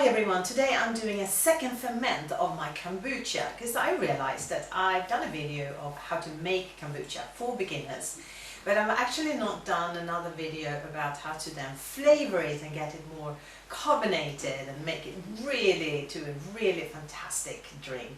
Hi everyone, today I'm doing a second ferment of my kombucha because I realized that I've done a video of how to make kombucha for beginners, but I've actually not done another video about how to then flavor it and get it more carbonated and make it really to a really fantastic drink.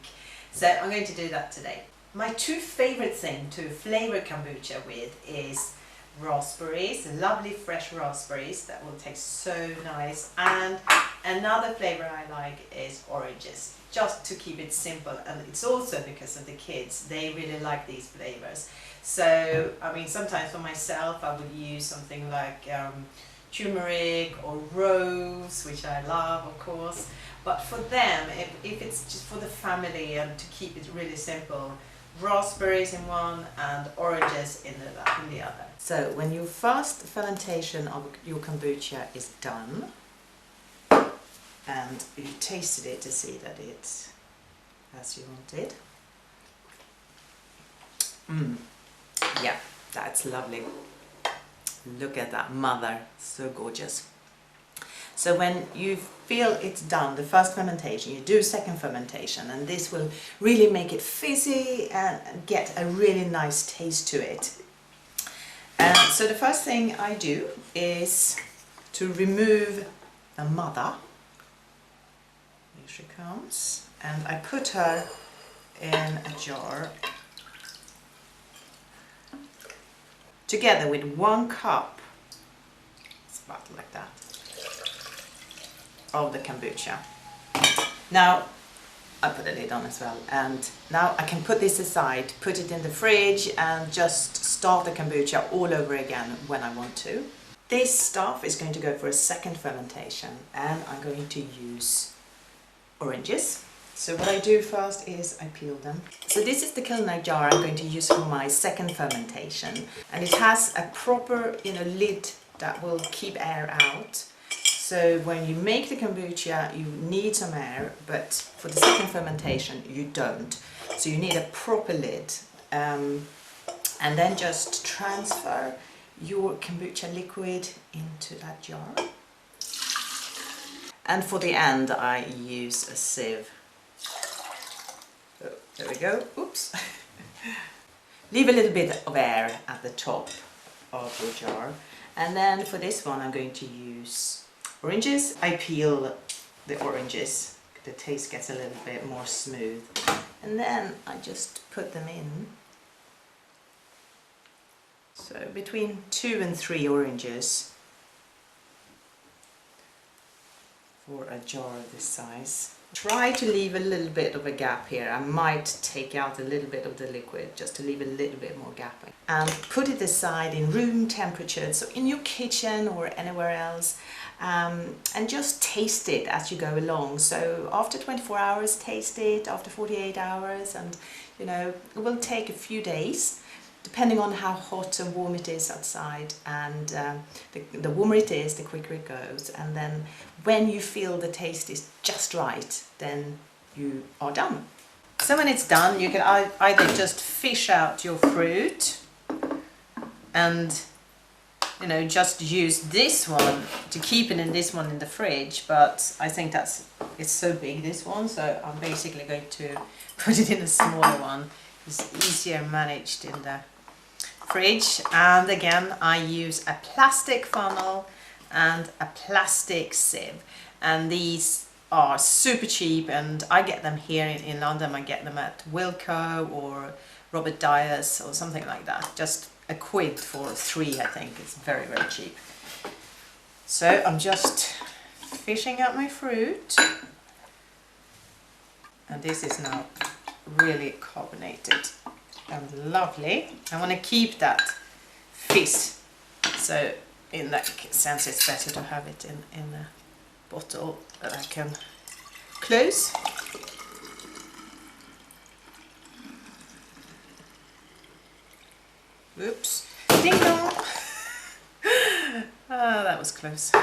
So I'm going to do that today. My two favorite things to flavor kombucha with is raspberries, lovely fresh raspberries that will taste so nice, and another flavor I like is oranges, just to keep it simple. And it's also because of the kids, they really like these flavors. So I mean, sometimes for myself I would use something like turmeric or rose, which I love of course, but for them, if it's just for the family and to keep it really simple, raspberries in one and oranges in the other. So when your first fermentation of your kombucha is done and you tasted it to see that it's as you wanted, yeah, that's lovely. Look at that mother, so gorgeous. So when you feel it's done, the first fermentation, you do second fermentation, and this will really make it fizzy and get a really nice taste to it. So the first thing I do is to remove the mother. Here she comes, and I put her in a jar together with 1 cup, it's about like that, of the kombucha. Now I put a lid on as well, and now I can put this aside, put it in the fridge and just start the kombucha all over again when I want to. This stuff is going to go for a second fermentation, and I'm going to use oranges. So what I do first is I peel them. So this is the culinary jar I'm going to use for my second fermentation, and it has a proper lid that will keep air out. So when you make the kombucha, you need some air, but for the second fermentation, you don't. So you need a proper lid. And then just transfer your kombucha liquid into that jar. And for the end, I use a sieve. Oh, there we go. Oops. Leave a little bit of air at the top of your jar. And then for this one, I'm going to use oranges. I peel the oranges, the taste gets a little bit more smooth, and then I just put them in. So between 2 and 3 oranges for a jar of this size. Try to leave a little bit of a gap here. I might take out a little bit of the liquid just to leave a little bit more gap. And put it aside in room temperature, so in your kitchen or anywhere else, and just taste it as you go along. So after 24 hours, taste it, after 48 hours, and it will take a few days depending on how hot and warm it is outside, and the warmer it is, the quicker it goes. And then when you feel the taste is just right, then you are done. So when it's done, you can either just fish out your fruit and just use this one to keep it in this one in the fridge, but I think it's so big, this one, so I'm basically going to put it in a smaller one. It's easier managed in the fridge. And again, I use a plastic funnel and a plastic sieve, and these are super cheap, and I get them here in London. I get them at Wilko or Robert Dyer's or something like that, just a quid for 3, I think. It's very, very cheap. So I'm just fishing out my fruit, and this is now really carbonated and lovely. I want to keep that fizz, so in that sense it's better to have it in a bottle that I can close. Oops, ding dong. That was close.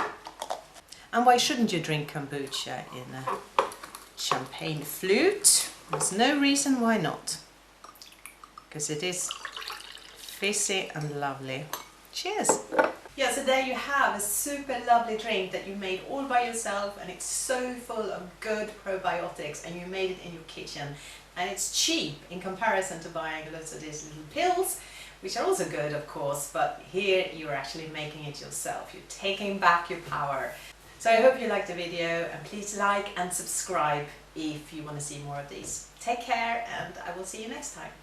And why shouldn't you drink kombucha in a champagne flute? There's no reason why not, because it is fizzy and lovely. Cheers! Yeah, so there you have a super lovely drink that you made all by yourself, and it's so full of good probiotics, and you made it in your kitchen, and it's cheap in comparison to buying lots of these little pills, which are also good of course, but here you're actually making it yourself. You're taking back your power. So I hope you liked the video, and please like and subscribe if you want to see more of these. Take care, and I will see you next time.